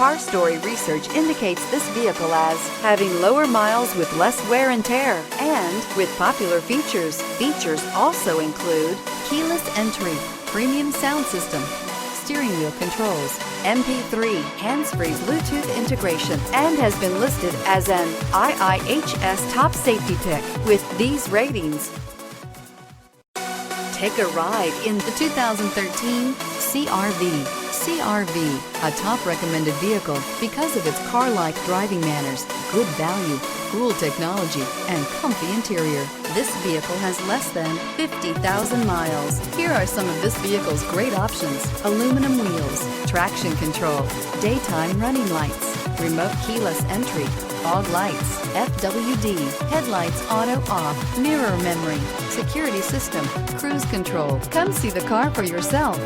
Car Story research indicates this vehicle as having lower miles with less wear and tear. And with popular features, also include keyless entry, premium sound system, steering wheel controls, MP3, hands-free Bluetooth integration, and has been listed as an IIHS top safety pick with these ratings. Take a ride in the 2013 CR-V. CR-V, a top recommended vehicle because of its car-like driving manners, good value, cool technology, and comfy interior. This vehicle has less than 50,000 miles. Here are some of this vehicle's great options: aluminum wheels, traction control, daytime running lights, remote keyless entry, fog lights, FWD, headlights auto off, mirror memory, security system, cruise control. Come see the car for yourself.